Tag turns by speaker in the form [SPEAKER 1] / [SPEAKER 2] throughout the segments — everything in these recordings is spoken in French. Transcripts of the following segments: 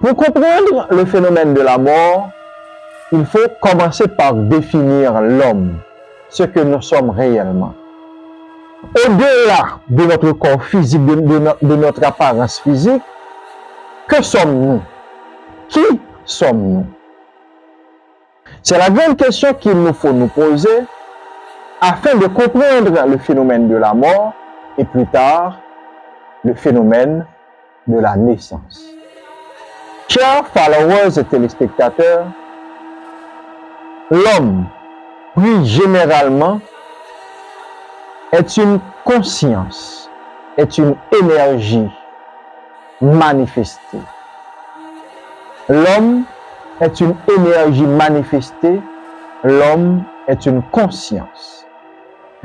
[SPEAKER 1] Pour comprendre le phénomène de la mort, il faut commencer par définir l'homme, ce que nous sommes réellement. Au-delà de notre corps physique, de notre apparence physique, que sommes-nous? Qui sommes-nous? C'est la grande question qu'il nous faut nous poser afin de comprendre le phénomène de la mort et plus tard, le phénomène de la naissance. Chers followers et téléspectateurs, l'homme, plus généralement, est une conscience, est une énergie manifestée. L'homme est une énergie manifestée, l'homme est une conscience.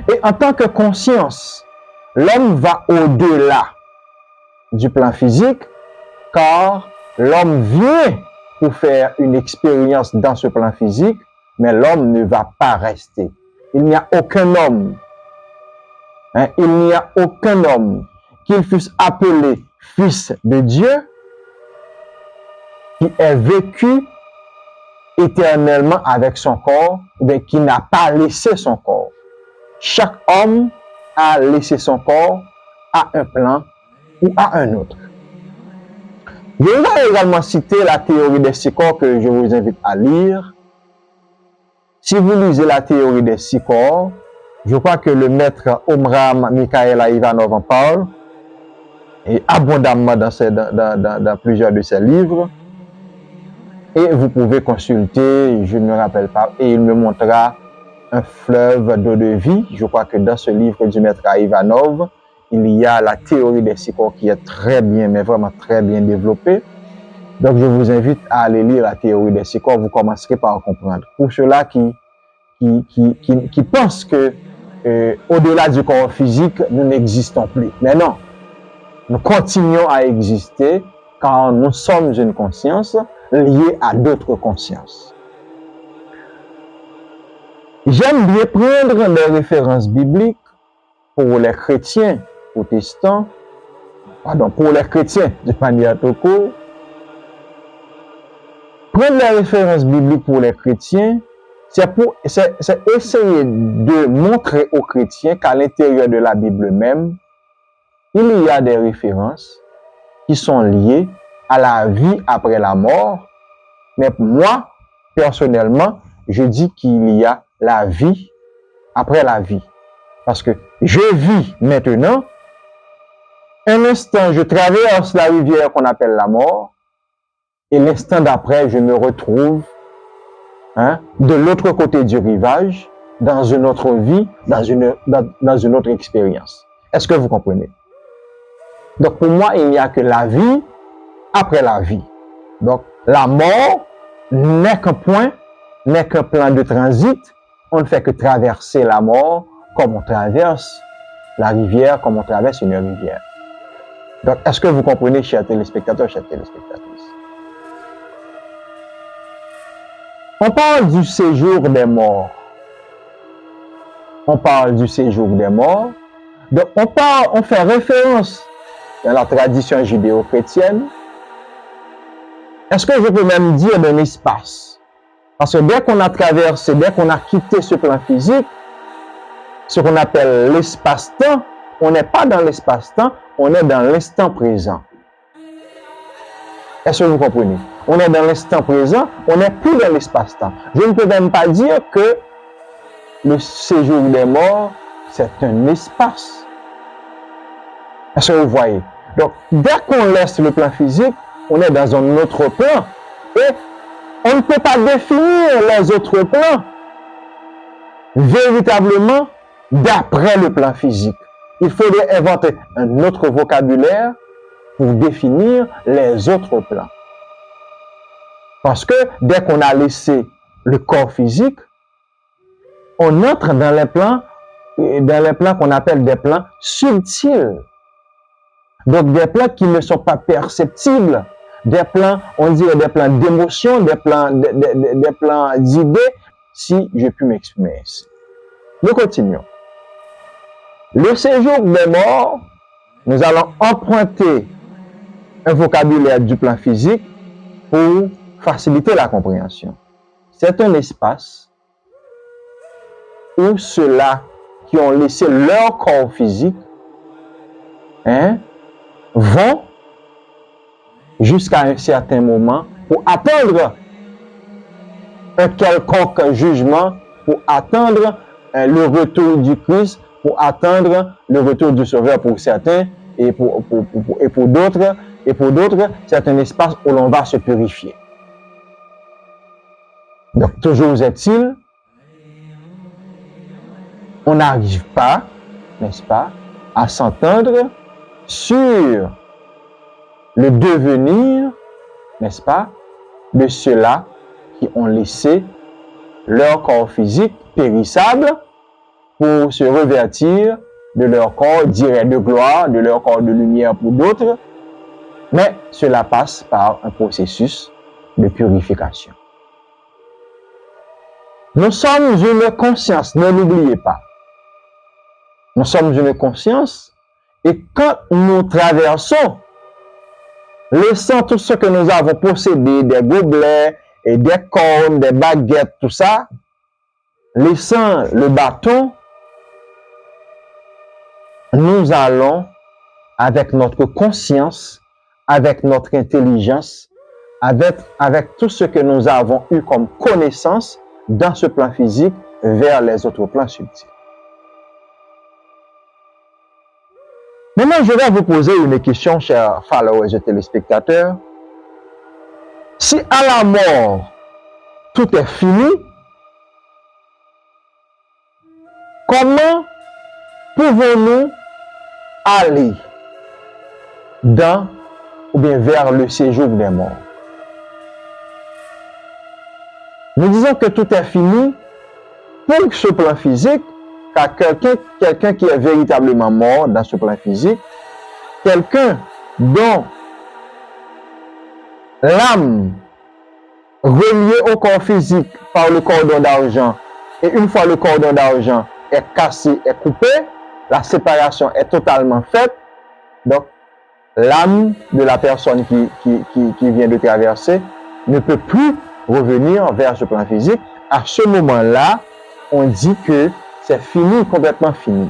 [SPEAKER 1] Et en tant que conscience, l'homme va au-delà du plan physique, car l'homme vient pour faire une expérience dans ce plan physique, mais l'homme ne va pas rester. Il n'y a aucun homme, il n'y a aucun homme, qu'il fût appelé fils de Dieu, qui ait vécu éternellement avec son corps, mais qui n'a pas laissé son corps. Chaque homme a laissé son corps à un plan ou à un autre. Je vais également citer la théorie des six corps que je vous invite à lire. Si vous lisez la théorie des six corps, je crois que le maître Omram Mikhaël Ivanov en parle, et abondamment dans plusieurs de ses livres. Et vous pouvez consulter, je ne me rappelle pas, et il me montrera un fleuve d'eau de vie. Je crois que dans ce livre du maître Ivanov, il y a la théorie des six corps qui est très bien, mais vraiment très bien développée. Donc je vous invite à aller lire la théorie des six corps, vous commencerez par comprendre. Pour ceux-là qui pensent que au-delà du corps physique, nous n'existons plus. Mais non, nous continuons à exister car nous sommes une conscience liée à d'autres consciences. J'aime bien prendre des références bibliques pour les chrétiens protestants, pour les chrétiens de manière tout court. Prendre les références bibliques pour les chrétiens, c'est essayer de montrer aux chrétiens qu'à l'intérieur de la Bible même, il y a des références qui sont liées à la vie après la mort. Mais moi, personnellement, je dis qu'il y a la vie après la vie. Parce que je vis maintenant, un instant, je traverse la rivière qu'on appelle la mort, et l'instant d'après, je me retrouve de l'autre côté du rivage, dans une autre vie, dans une autre expérience. Est-ce que vous comprenez? Donc pour moi, il n'y a que la vie après la vie. Donc la mort n'est qu'un point, n'est qu'un plan de transit. On ne fait que traverser la mort comme on traverse la rivière, comme on traverse une rivière. Donc est-ce que vous comprenez, chers téléspectateurs, chères téléspectatrices? On parle du séjour des morts. On parle du séjour des morts. Donc on fait référence dans la tradition judéo-chrétienne. Est-ce que je peux même dire d'un espace? Parce que dès qu'on a traversé, dès qu'on a quitté ce plan physique, ce qu'on appelle l'espace-temps, on n'est pas dans l'espace-temps, on est dans l'instant présent. Est-ce que vous comprenez? On est dans l'instant présent, on n'est plus dans l'espace-temps. Je ne peux même pas dire que le séjour des morts, c'est un espace. Est-ce que vous voyez? Donc, dès qu'on laisse le plan physique, on est dans un autre plan. Et on ne peut pas définir les autres plans véritablement d'après le plan physique. Il faudrait inventer un autre vocabulaire pour définir les autres plans. Parce que dès qu'on a laissé le corps physique, on entre dans les plans qu'on appelle des plans subtils. Donc des plans qui ne sont pas perceptibles, des plans, on dirait des plans d'émotion, des plans d'idées, si je puis m'exprimer ici. Nous continuons. Le séjour des morts, nous allons emprunter un vocabulaire du plan physique pour faciliter la compréhension. C'est un espace où ceux-là qui ont laissé leur corps physique vont jusqu'à un certain moment pour attendre un quelconque jugement, pour attendre le retour du Christ, pour attendre le retour du Sauveur pour certains, et pour d'autres, c'est un espace où l'on va se purifier. Donc, toujours est-il, on n'arrive pas, n'est-ce pas, à s'entendre sur le devenir, n'est-ce pas, de ceux-là qui ont laissé leur corps physique périssable pour se revêtir de leur corps direct de gloire, de leur corps de lumière pour d'autres, mais cela passe par un processus de purification. Nous sommes une conscience, ne l'oubliez pas. Nous sommes une conscience et quand nous traversons, laissant tout ce que nous avons possédé, des gobelets, et des cornes, des baguettes, tout ça, laissant le bâton, nous allons, avec notre conscience, avec notre intelligence, avec tout ce que nous avons eu comme connaissance dans ce plan physique vers les autres plans subtils. Maintenant, je vais vous poser une question, chers followers et téléspectateurs. Si à la mort, tout est fini, comment pouvons-nous aller dans ou bien vers le séjour des morts? Nous disons que tout est fini pour ce plan physique, car quelqu'un qui est véritablement mort dans ce plan physique, quelqu'un dont l'âme reliée au corps physique par le cordon d'argent, et une fois le cordon d'argent est cassé, est coupé, la séparation est totalement faite, donc l'âme de la personne qui vient de traverser ne peut plus revenir vers ce plan physique. À ce moment-là, on dit que c'est fini, complètement fini.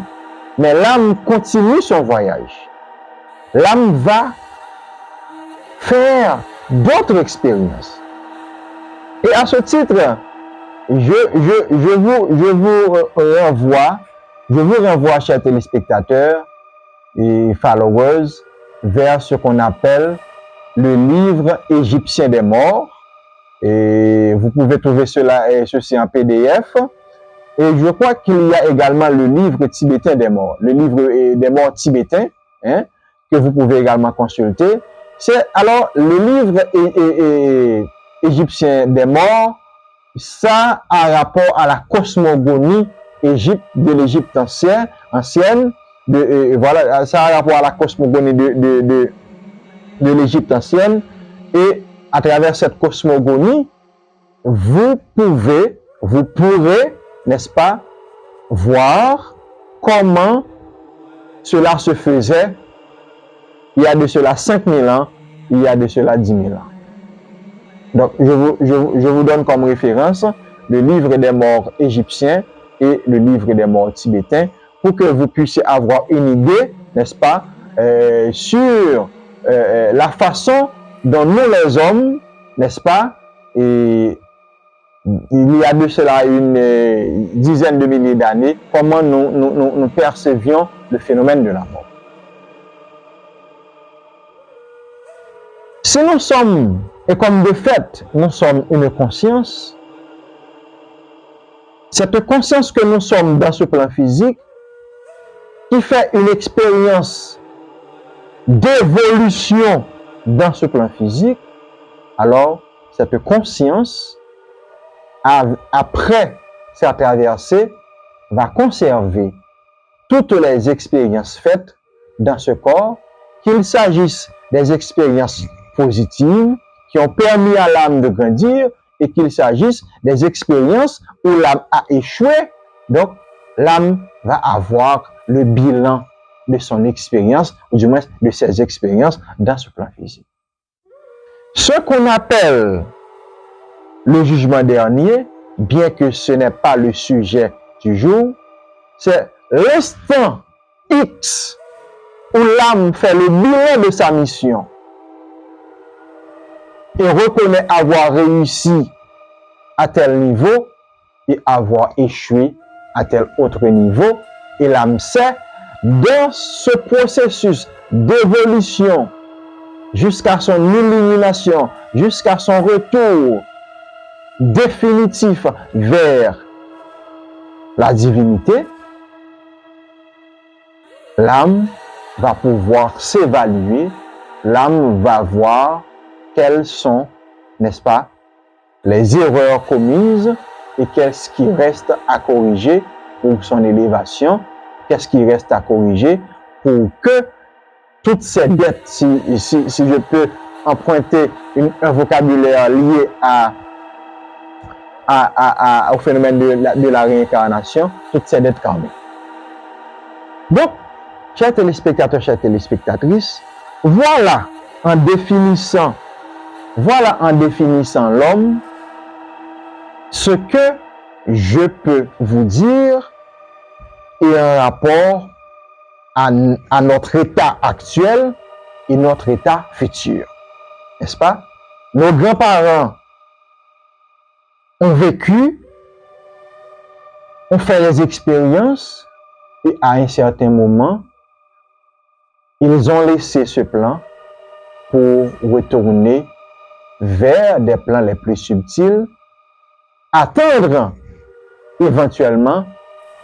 [SPEAKER 1] Mais l'âme continue son voyage. L'âme va faire d'autres expériences. Et à ce titre, je vous renvoie, chers téléspectateurs et followers, vers ce qu'on appelle le livre égyptien des morts. Et vous pouvez trouver ceci en PDF. Et je crois qu'il y a également le livre tibétain des morts, le livre des morts tibétains, que vous pouvez également consulter. Alors, le livre égyptien des morts, ça a rapport à la cosmogonie de l'Égypte ancienne. Voilà, ça a rapport à la cosmogonie de l'Égypte ancienne. Et à travers cette cosmogonie, vous pourrez, n'est-ce pas, voir comment cela se faisait il y a de cela 5000 ans, il y a de cela 10 000 ans. Donc, je vous donne comme référence le livre des morts égyptiens et le livre des morts tibétains pour que vous puissiez avoir une idée, n'est-ce pas, sur la façon dont nous les hommes, n'est-ce pas, et il y a de cela une dizaine de milliers d'années, comment nous percevions le phénomène de la mort. Si nous sommes, et comme de fait, nous sommes une conscience, cette conscience que nous sommes dans ce plan physique, qui fait une expérience d'évolution dans ce plan physique, alors cette conscience, après sa traversée, va conserver toutes les expériences faites dans ce corps, qu'il s'agisse des expériences positives qui ont permis à l'âme de grandir et qu'il s'agisse des expériences où l'âme a échoué. Donc, l'âme va avoir le bilan de son expérience, ou du moins de ses expériences dans ce plan physique. Ce qu'on appelle le jugement dernier, bien que ce n'est pas le sujet du jour, c'est l'instant X où l'âme fait le bilan de sa mission et reconnaît avoir réussi à tel niveau et avoir échoué à tel autre niveau. Et l'âme sait, dans ce processus d'évolution jusqu'à son illumination, jusqu'à son retour définitif vers la divinité, l'âme va pouvoir s'évaluer, l'âme va voir quelles sont, n'est-ce pas, les erreurs commises et qu'est-ce qui reste à corriger pour son élévation, qu'est-ce qui reste à corriger pour que toutes ces dettes, si je peux emprunter un vocabulaire lié au phénomène de la réincarnation, toutes ces dettes karmiques. Donc, chers téléspectateurs, chères téléspectatrices, voilà en définissant l'homme, ce que je peux vous dire est un rapport à notre état actuel et notre état futur. N'est-ce pas? Nos grands-parents ont vécu, ont fait les expériences et à un certain moment, ils ont laissé ce plan pour retourner vers des plans les plus subtils, attendre éventuellement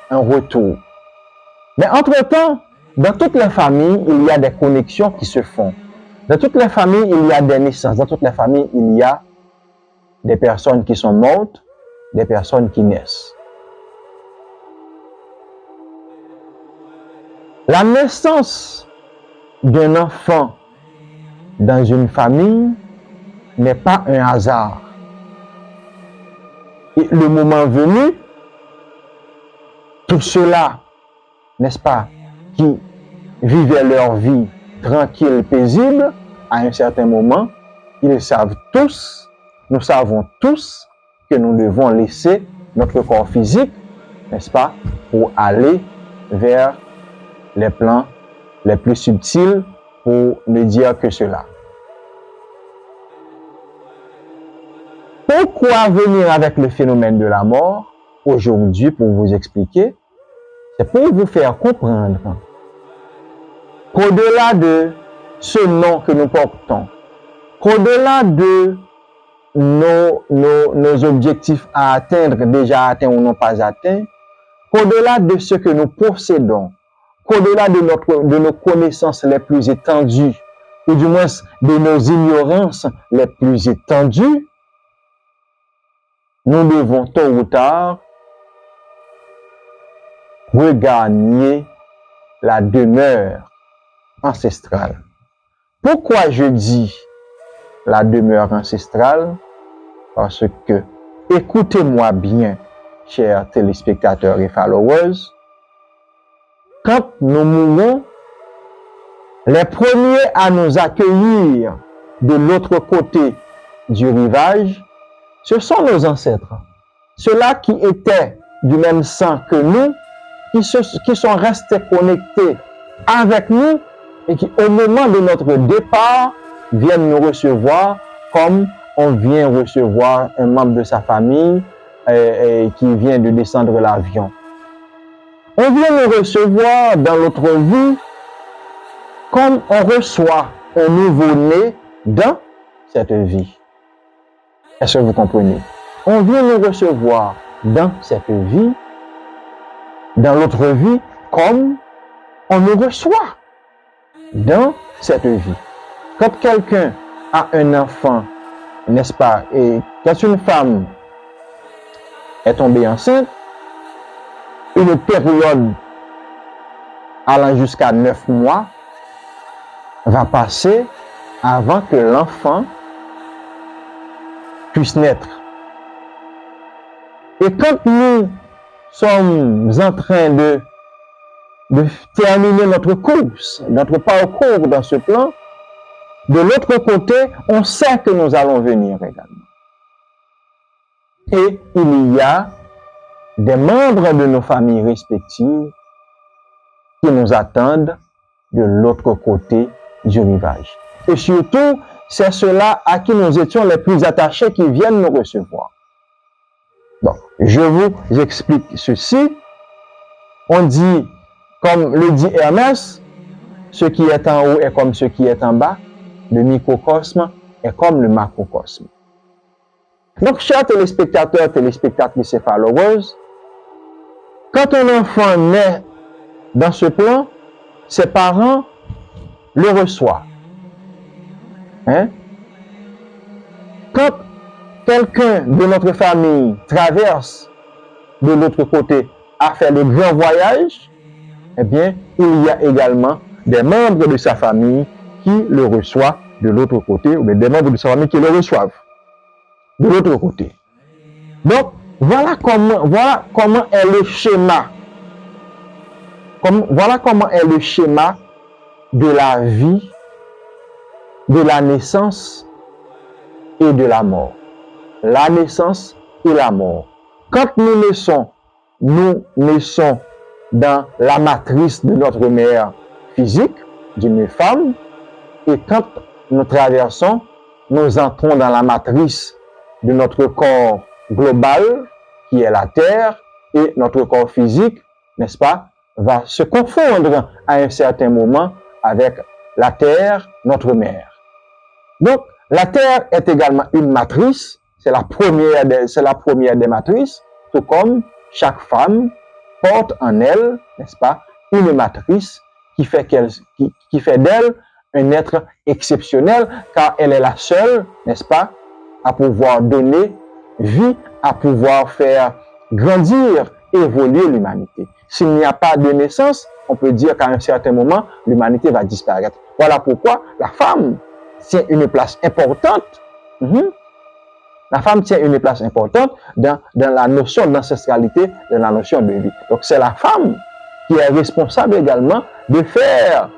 [SPEAKER 1] un retour. Mais entre-temps, dans toutes les familles, il y a des connexions qui se font. Dans toutes les familles, il y a des naissances. Dans toutes les familles, il y a des personnes qui sont mortes, des personnes qui naissent. La naissance d'un enfant dans une famille n'est pas un hasard. Et le moment venu, tout cela, n'est-ce pas, qui vivaient leur vie tranquille, paisible, à un certain moment, ils savent tous, nous savons tous que nous devons laisser notre corps physique, n'est-ce pas, pour aller vers les plans les plus subtils, pour ne dire que cela. Pourquoi venir avec le phénomène de la mort aujourd'hui pour vous expliquer? C'est pour vous faire comprendre qu'au-delà de ce nom que nous portons, qu'au-delà de nos objectifs à atteindre, déjà atteints ou non pas atteints, qu'au-delà de ce que nous possédons, qu'au-delà de nos connaissances les plus étendues, ou du moins de nos ignorances les plus étendues, nous devons tôt ou tard regagner la demeure ancestrale. Pourquoi je dis la demeure ancestrale? Parce que, écoutez-moi bien, chers téléspectateurs et followers, quand nous mourons, les premiers à nous accueillir de l'autre côté du rivage, ce sont nos ancêtres. Ceux-là qui étaient du même sang que nous, qui sont restés connectés avec nous et qui, au moment de notre départ, viennent nous recevoir comme on vient recevoir un membre de sa famille qui vient de descendre l'avion. On vient nous recevoir dans notre vie comme on reçoit un nouveau-né dans cette vie. Est-ce que vous comprenez? On vient nous recevoir dans cette vie, dans l'autre vie, comme on nous reçoit dans cette vie. Quand quelqu'un a un enfant, n'est-ce pas, et quand une femme est tombée enceinte, une période allant jusqu'à 9 mois va passer avant que l'enfant puisse naître. Et quand nous sommes en train de terminer notre course, notre parcours dans ce plan, de l'autre côté, on sait que nous allons venir également. Et il y a des membres de nos familles respectives qui nous attendent de l'autre côté du rivage. Et surtout, c'est ceux-là à qui nous étions les plus attachés qui viennent nous recevoir. Donc, je vous explique ceci. On dit, comme le dit Hermès, ce qui est en haut est comme ce qui est en bas. Le microcosme est comme le macrocosme. Donc, chers téléspectateurs, téléspectatrices céphaloreuses, quand un enfant naît dans ce plan, ses parents le reçoivent. Hein? Quand quelqu'un de notre famille traverse de l'autre côté à faire le grand voyage, eh bien, il y a également des membres de sa famille qui le reçoivent de l'autre côté, ou bien des membres de sa famille qui le reçoivent de l'autre côté. Donc, voilà comment est le schéma. Voilà comment est le schéma de la vie, de la naissance et de la mort. La naissance et la mort. Quand nous naissons dans la matrice de notre mère physique, d'une femme, et quand nous traversons, nous entrons dans la matrice de notre corps global, qui est la Terre, et notre corps physique, n'est-ce pas, va se confondre à un certain moment avec la Terre, notre mère. Donc, la Terre est également une matrice, c'est la première des matrices, tout comme chaque femme porte en elle, n'est-ce pas, une matrice qui fait d'elle un être exceptionnel, car elle est la seule, n'est-ce pas, à pouvoir donner vie, à pouvoir faire grandir, évoluer l'humanité. S'il n'y a pas de naissance, on peut dire qu'à un certain moment, l'humanité va disparaître. Voilà pourquoi la femme tient une place importante. La femme tient une place importante dans la notion d'ancestralité, dans la notion de vie. Donc c'est la femme qui est responsable également de faire,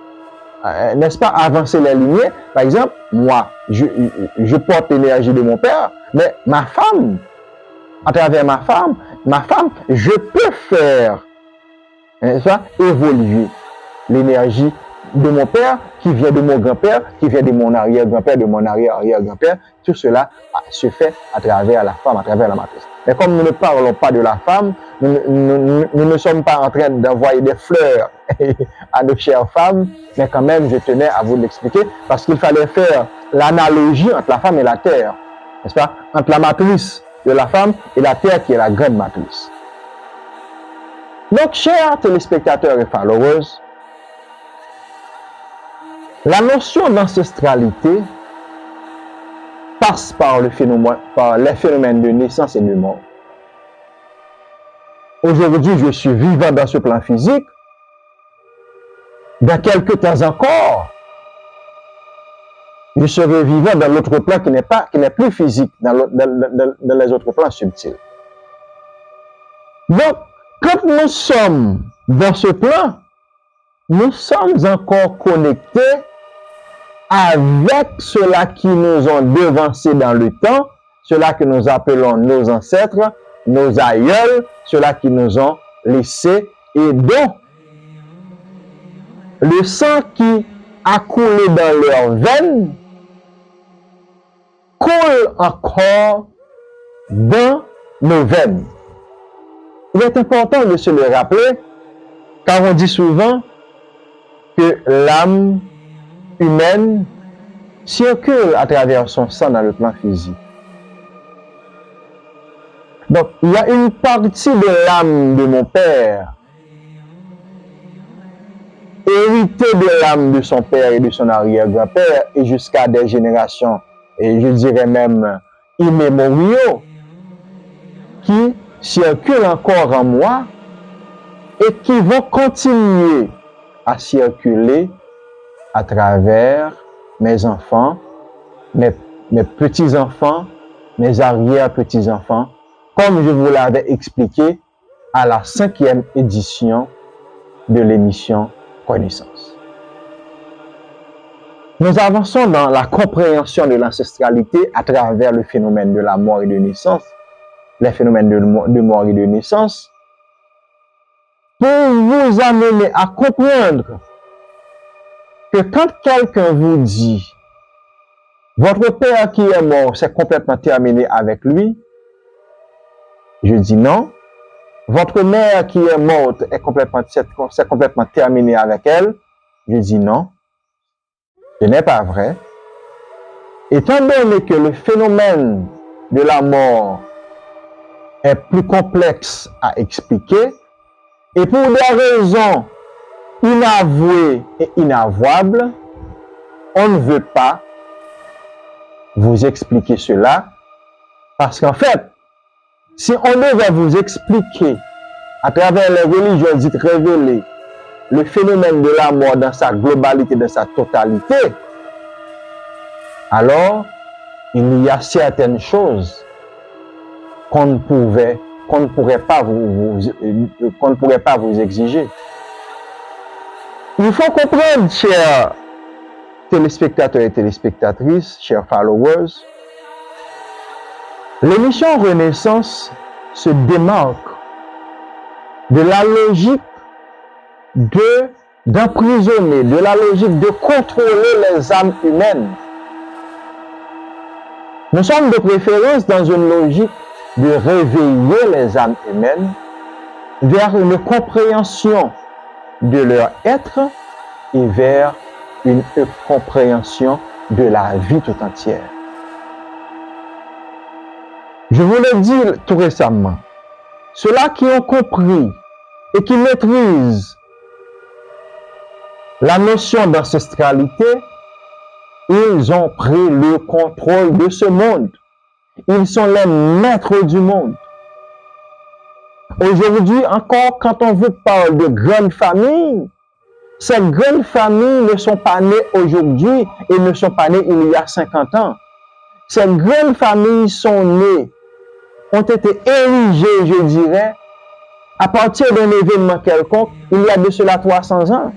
[SPEAKER 1] n'est-ce pas, avancer les lignées. Par exemple, moi, je porte l'énergie de mon père, mais ma femme, à travers ma femme, je peux faire, n'est-ce pas, évoluer l'énergie de mon père, qui vient de mon grand-père, qui vient de mon arrière-grand-père, de mon arrière-arrière-grand-père. Tout cela se fait à travers la femme, à travers la matrice. Mais comme nous ne parlons pas de la femme, nous ne sommes pas en train d'envoyer des fleurs à nos chères femmes, mais quand même, je tenais à vous l'expliquer, parce qu'il fallait faire l'analogie entre la femme et la terre, n'est-ce pas? Entre la matrice de la femme et la terre qui est la grande matrice. Donc, chers téléspectateurs et followers, la notion d'ancestralité passe par les phénomènes de naissance et de mort. Aujourd'hui, je suis vivant dans ce plan physique. Dans quelques temps encore, je serai vivant dans l'autre plan qui n'est plus physique, dans les autres plans subtils. Donc, quand nous sommes dans ce plan, nous sommes encore connectés avec ceux-là qui nous ont devancés dans le temps, ceux-là que nous appelons nos ancêtres, nos aïeuls, ceux-là qui nous ont laissés et dont le sang qui a coulé dans leurs veines coule encore dans nos veines. Il est important de se le rappeler, car on dit souvent que l'âme humaine circule à travers son sang dans le plan physique. Donc, il y a une partie de l'âme de mon père, héritée de l'âme de son père et de son arrière-grand-père, et jusqu'à des générations, et je dirais même immémoriaux, qui circulent encore en moi et qui vont continuer à circuler à travers mes enfants, mes petits-enfants, mes arrière-petits-enfants, comme je vous l'avais expliqué à la 5e édition de l'émission Connaissance. Nous avançons dans la compréhension de l'ancestralité à travers le phénomène de la mort et de naissance, les phénomènes de mort et de naissance, pour vous amener à comprendre que quand quelqu'un vous dit « Votre père qui est mort, c'est complètement terminé avec lui », je dis non. Votre mère qui est morte, c'est complètement terminé avec elle, je dis non. Ce n'est pas vrai. Étant donné que le phénomène de la mort est plus complexe à expliquer, et pour des raisons inavouées et inavouables, on ne veut pas vous expliquer cela, parce qu'en fait, si on devait vous expliquer à travers les religions dites révélées le phénomène de la mort dans sa globalité, dans sa totalité, alors il y a certaines choses qu'on ne pourrait pas vous exiger. Il faut comprendre, chers téléspectateurs et téléspectatrices, chers followers, l'émission Renaissance se démarque de la logique d'emprisonner, de la logique de contrôler les âmes humaines. Nous sommes de préférence dans une logique de réveiller les âmes humaines vers une compréhension de leur être et vers une compréhension de la vie tout entière. Je vous l'ai dit tout récemment, ceux-là qui ont compris et qui maîtrisent la notion d'ancestralité, ils ont pris le contrôle de ce monde. Ils sont les maîtres du monde. Aujourd'hui, encore, quand on vous parle de grandes familles, ces grandes familles ne sont pas nées aujourd'hui et ne sont pas nées il y a 50 ans. Ces grandes familles sont nées, ont été érigées, je dirais, à partir d'un événement quelconque, il y a de cela 300 ans.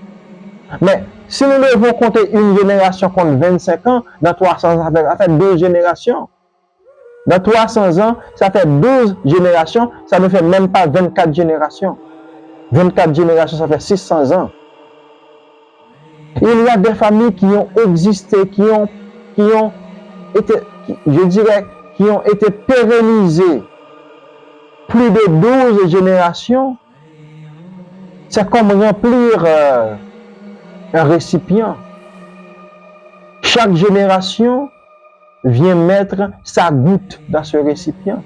[SPEAKER 1] Mais si nous devons compter une génération contre 25 ans, dans 300 ans, ça fait 2 générations. Dans 300 ans, ça fait 12 générations, ça ne fait même pas 24 générations. 24 générations, ça fait 600 ans. Il y a des familles qui ont existé, qui ont été, je dirais, qui ont été pérennisées plus de 12 générations. C'est comme remplir un récipient. Chaque génération vient mettre sa goutte dans ce récipient.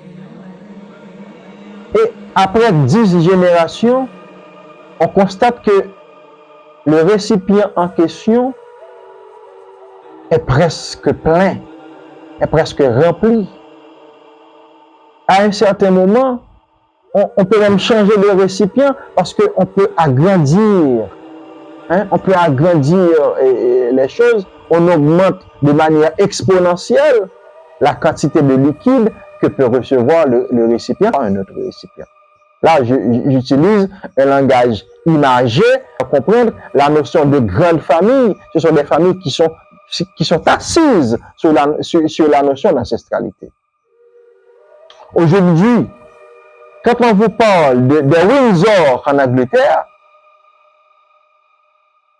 [SPEAKER 1] Et après 10 générations, on constate que le récipient en question est presque plein, est presque rempli. À un certain moment, on peut même changer de récipient parce qu'on peut agrandir. On peut agrandir les choses. On augmente de manière exponentielle la quantité de liquide que peut recevoir le récipient par un autre récipient. Là, j'utilise un langage imagé pour comprendre la notion de grande famille. Ce sont des familles qui sont assises sur la notion d'ancestralité. Aujourd'hui, quand on vous parle des Windsor en Angleterre,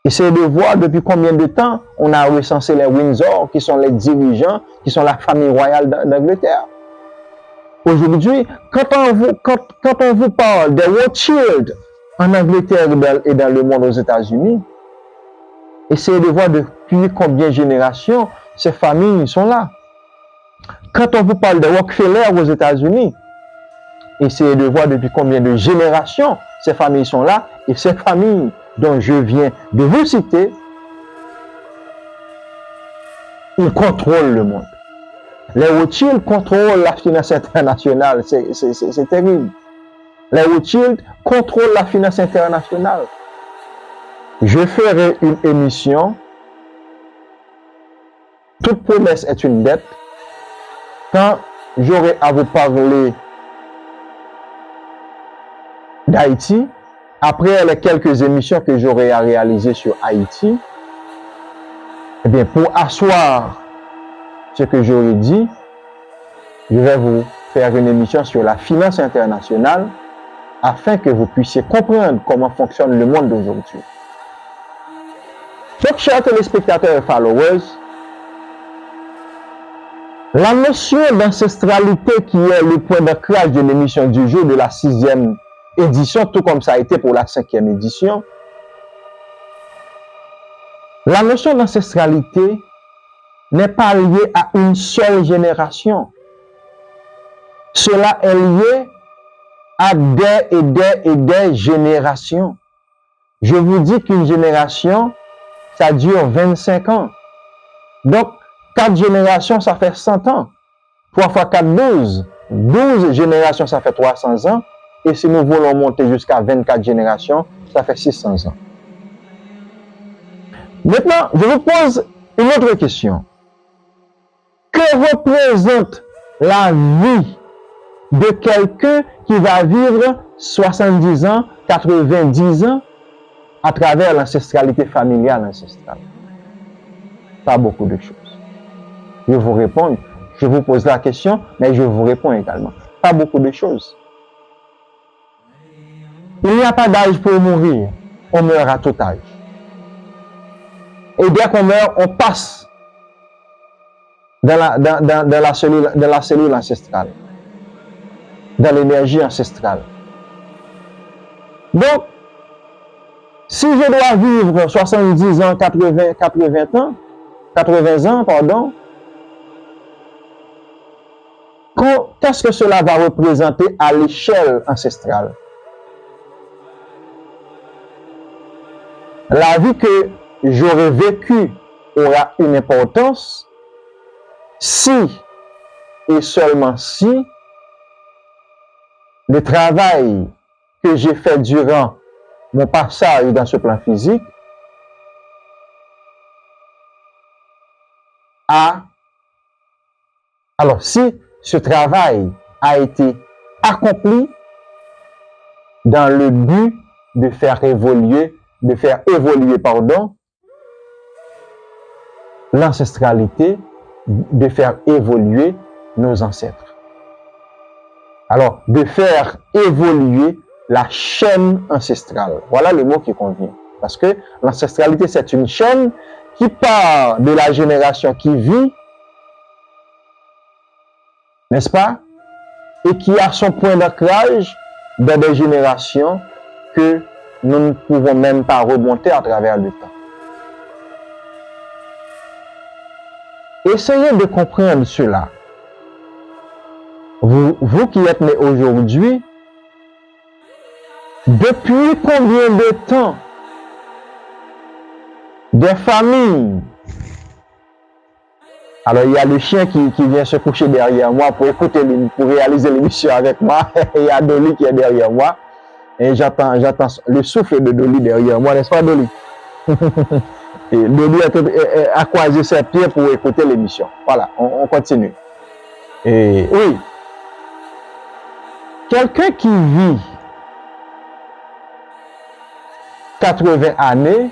[SPEAKER 1] essayez de voir depuis combien de temps on a recensé les Windsor, qui sont les dirigeants, qui sont la famille royale d'Angleterre. Aujourd'hui, quand on vous parle des Rothschild en Angleterre et dans le monde aux États-Unis, essayez de voir depuis combien de générations ces familles sont là. Quand on vous parle des Rockefeller aux États-Unis, essayez de voir depuis combien de générations ces familles sont là. Et ces familles dont je viens de vous citer, ils contrôlent le monde. Les Rothschild contrôlent la finance internationale. C'est terrible. Les Rothschild contrôlent la finance internationale. Je ferai une émission. Toute promesse est une dette. Quand j'aurai à vous parler d'Haïti, après les quelques émissions que j'aurai à réaliser sur Haïti, Eh bien, pour asseoir ce que j'aurais dit, je vais vous faire une émission sur la finance internationale afin que vous puissiez comprendre comment fonctionne le monde d'aujourd'hui. Donc, chers téléspectateurs et followers, la notion d'ancestralité qui est le point d'ancrage de l'émission du jour de la 6e édition, tout comme ça a été pour la 5e édition, la notion d'ancestralité n'est pas liée à une seule génération. Cela est lié à des générations. Je vous dis qu'une génération, ça dure 25 ans. Donc, 4 générations, ça fait 100 ans. 3 fois 4, 12. 12 générations, ça fait 300 ans. Et si nous voulons monter jusqu'à 24 générations, ça fait 600 ans. Maintenant, je vous pose une autre question. Que représente la vie de quelqu'un qui va vivre 70 ans, 90 ans à travers l'ancestralité familiale ancestrale? Pas beaucoup de choses. Je vous réponds, je vous pose la question, mais je vous réponds également. Pas beaucoup de choses. Il n'y a pas d'âge pour mourir. On meurt à tout âge. Et dès qu'on meurt, on passe dans la cellule ancestrale, dans l'énergie ancestrale. Donc, si je dois vivre 70 ans, 80 ans, pardon, qu'est-ce que cela va représenter à l'échelle ancestrale? La vie que j'aurais vécue aura une importance si et seulement si le travail que j'ai fait durant mon passage dans ce plan physique alors si ce travail a été accompli dans le but de faire évoluer l'ancestralité, de faire évoluer nos ancêtres. Alors, de faire évoluer la chaîne ancestrale. Voilà le mot qui convient. Parce que l'ancestralité, c'est une chaîne qui part de la génération qui vit, n'est-ce pas? Et qui a son point d'ancrage dans des générations que nous ne pouvons même pas remonter à travers le temps. Essayez de comprendre cela. Vous qui êtes nés aujourd'hui, depuis combien de temps des familles... Alors, il y a le chien qui vient se coucher derrière moi pour réaliser l'émission avec moi. Il y a Dolly qui est derrière moi. Et j'entends le souffle de Dolly derrière moi, n'est-ce pas, Dolly? Et Dolly a croisé ses pieds pour écouter l'émission. Voilà, on continue. Et oui, quelqu'un qui vit 80 années,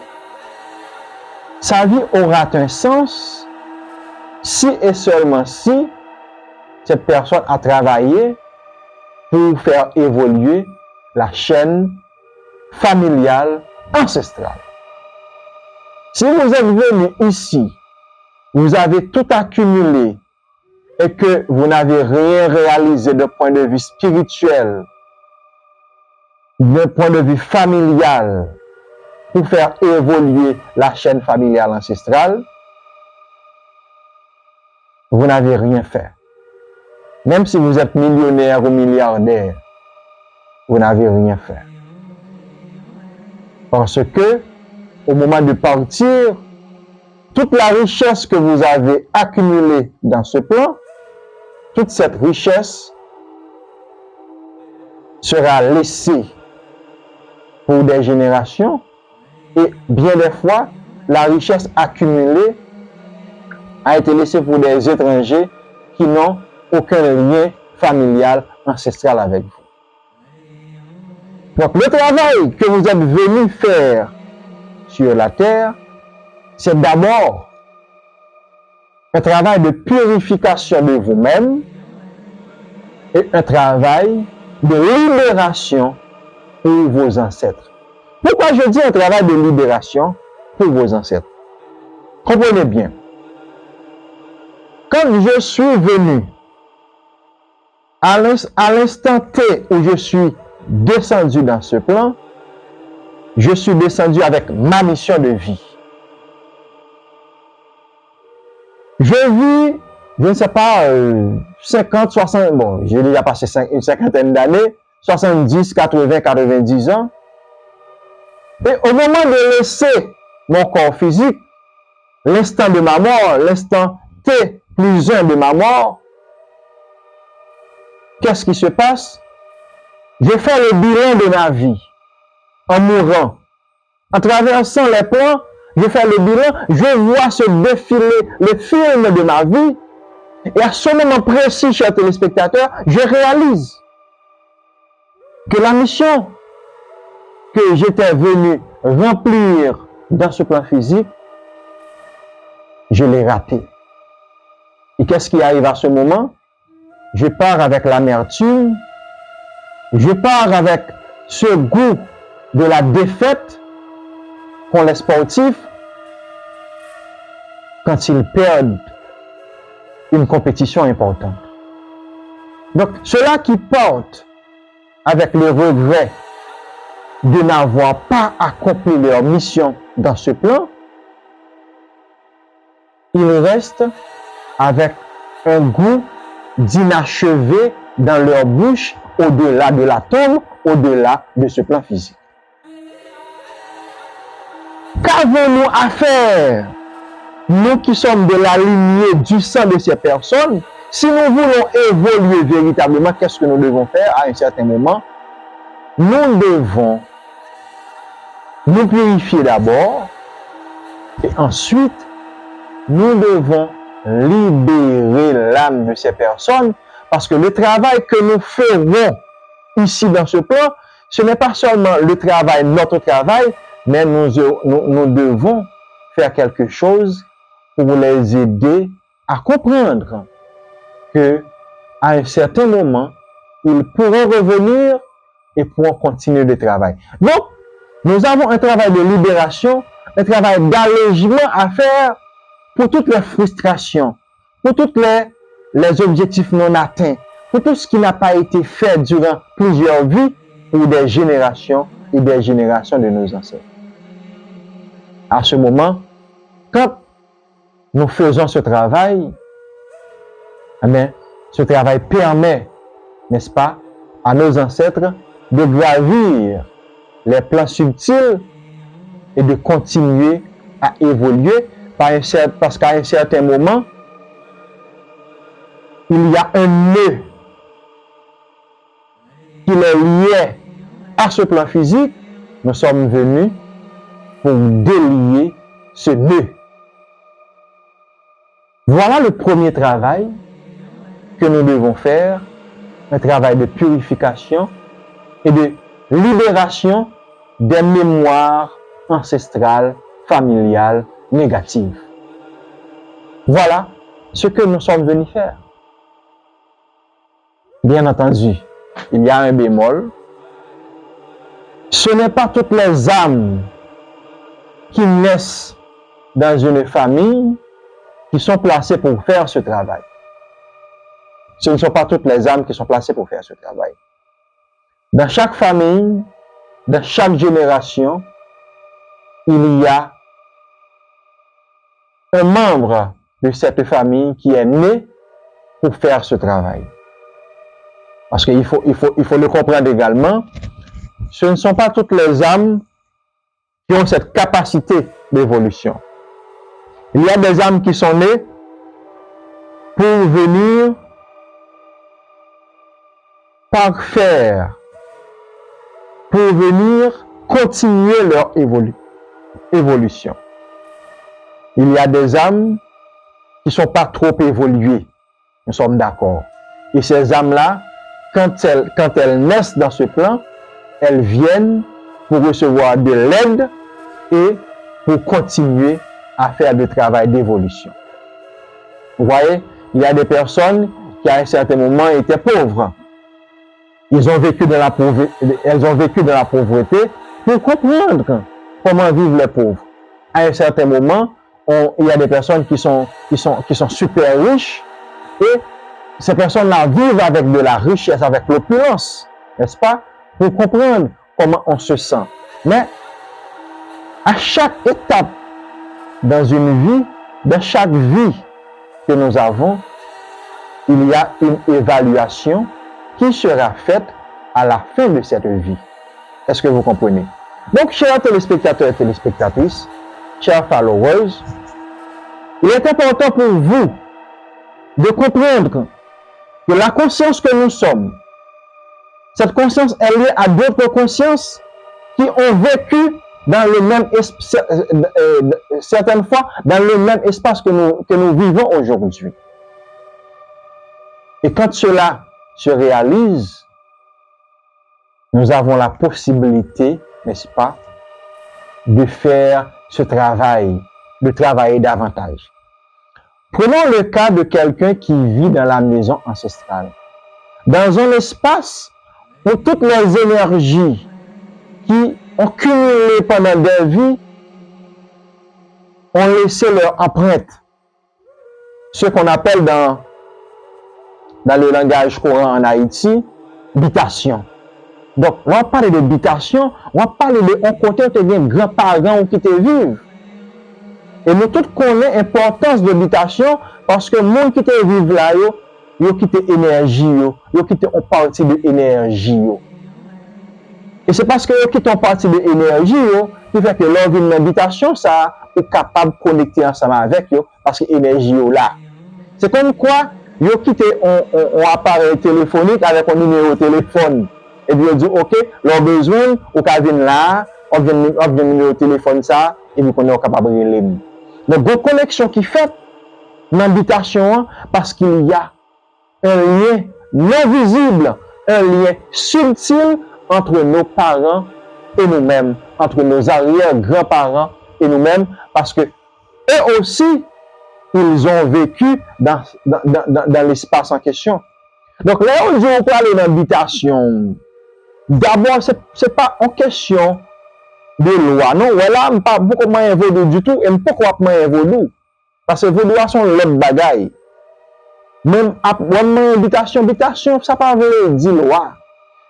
[SPEAKER 1] sa vie aura un sens si et seulement si cette personne a travaillé pour faire évoluer la chaîne familiale ancestrale. Si vous êtes venu ici, vous avez tout accumulé et que vous n'avez rien réalisé d'un point de vue spirituel, d'un point de vue familial, pour faire évoluer la chaîne familiale ancestrale, vous n'avez rien fait. Même si vous êtes millionnaire ou milliardaire, vous n'avez rien fait. Parce que, au moment de partir, toute la richesse que vous avez accumulée dans ce plan, toute cette richesse sera laissée pour des générations et bien des fois, la richesse accumulée a été laissée pour des étrangers qui n'ont aucun lien familial ancestral avec vous. Donc, le travail que vous êtes venu faire sur la terre, c'est d'abord un travail de purification de vous-même et un travail de libération pour vos ancêtres. Pourquoi je dis un travail de libération pour vos ancêtres? Comprenez bien. Quand je suis venu, à l'instant T où je suis descendu dans ce plan, je suis descendu avec ma mission de vie. Je vis, je ne sais pas, 50, 60, bon, j'ai déjà passé une cinquantaine d'années, 70, 80, 90 ans. Et au moment de laisser mon corps physique, l'instant de ma mort, l'instant T plus 1 de ma mort, qu'est-ce qui se passe? Je fais le bilan de ma vie en mourant. En traversant les plans, je fais le bilan, je vois se défiler le film de ma vie. Et à ce moment précis, chers téléspectateurs, je réalise que la mission que j'étais venu remplir dans ce plan physique, je l'ai ratée. Et qu'est-ce qui arrive à ce moment? Je pars avec l'amertume, je pars avec ce goût de la défaite qu'ont les sportifs quand ils perdent une compétition importante. Donc, ceux-là qui portent avec le regret de n'avoir pas accompli leur mission dans ce plan, ils restent avec un goût d'inachevé dans leur bouche au-delà de la tombe, au-delà de ce plan physique. Qu'avons-nous à faire, nous qui sommes de la lignée du sang de ces personnes, si nous voulons évoluer véritablement, qu'est-ce que nous devons faire à un certain moment? Nous devons nous purifier d'abord et ensuite, nous devons libérer l'âme de ces personnes parce que le travail que nous ferons ici dans ce plan, ce n'est pas seulement le travail, notre travail, mais nous devons faire quelque chose pour les aider à comprendre que à un certain moment, ils pourront revenir et pourront continuer le travail. Donc, nous avons un travail de libération, un travail d'allègement à faire pour toutes les frustrations, pour tous les objectifs non atteints, pour tout ce qui n'a pas été fait durant plusieurs vies pour des générations et des générations de nos ancêtres. À ce moment, quand nous faisons ce travail, ce travail permet, n'est-ce pas, à nos ancêtres de gravir les plans subtils et de continuer à évoluer parce qu'à un certain moment, il y a un nœud qui les liait à ce plan physique. Nous sommes venus pour délier ce nœud. Voilà le premier travail que nous devons faire, un travail de purification et de libération des mémoires ancestrales, familiales, négatives. Voilà ce que nous sommes venus faire. Bien entendu, il y a un bémol. Ce n'est pas toutes les âmes qui naissent dans une famille qui sont placées pour faire ce travail. Ce ne sont pas toutes les âmes qui sont placées pour faire ce travail. Dans chaque famille, dans chaque génération, il y a un membre de cette famille qui est né pour faire ce travail. Parce qu'il faut le comprendre également, ce ne sont pas toutes les âmes qui ont cette capacité d'évolution. Il y a des âmes qui sont nées pour venir parfaire, pour venir continuer leur évolution. Il y a des âmes qui ne sont pas trop évoluées, nous sommes d'accord. Et ces âmes-là, quand elles naissent dans ce plan, elles viennent pour recevoir de l'aide et pour continuer à faire le travail d'évolution. Vous voyez, il y a des personnes qui à un certain moment étaient pauvres. Elles ont vécu dans la pauvreté pour comprendre comment vivent les pauvres. À un certain moment, il y a des personnes qui sont super riches et ces personnes-là vivent avec de la richesse, avec l'opulence, n'est-ce pas? Pour comprendre comment on se sent. Mais à chaque étape dans chaque vie que nous avons, il y a une évaluation qui sera faite à la fin de cette vie. Est-ce que vous comprenez? Donc, chers téléspectateurs et téléspectatrices, chers followers, il est important pour vous de comprendre que la conscience que nous sommes, cette conscience est liée à d'autres consciences qui ont vécu dans le même certaines fois dans le même espace que nous vivons aujourd'hui. Et quand cela se réalise, nous avons la possibilité, n'est-ce pas, de faire ce travail, de travailler davantage. Prenons le cas de quelqu'un qui vit dans la maison ancestrale, dans un espace où toutes les énergies qui ont cumulé pendant des vies ont laissé leur empreinte. Ce qu'on appelle dans le langage courant en Haïti, bitation. Donc, on va parler de bitation, on va parler de un côté où tu as des grands-parents qui te vivent. Et nous tous connaissons l'importance de l'habitation parce que les gens qui te vivent là, ils quittent l'énergie, ils quittent une partie de l'énergie. Et c'est parce que ils quittent une partie de l'énergie qui fait que leur vie d'habitation, ça est capable de connecter ensemble avec eux parce que l'énergie est là. C'est comme quoi, ils quittent un appareil téléphonique avec un numéro de téléphone. Et puis ils disent, ok, leur besoin, ou qu'à venir là, on vient le numéro de téléphone ça, et puis on est capable de les. Donc, une connexion qui fait dans l'habitation parce qu'il y a un lien non visible, un lien subtil entre nos parents et nous-mêmes, entre nos arrière-grands-parents et nous-mêmes, parce que eux aussi, ils ont vécu dans l'espace en question. Donc là, on dit on peut aller dans l'habitation. D'abord, c'est pas en question de loi. Non, voilà, je pas beaucoup moins évolué du tout, et pourquoi moins évolué? Parce que vos lois sont l'autre bagaille. Même habitation, ça pas veut dire loi.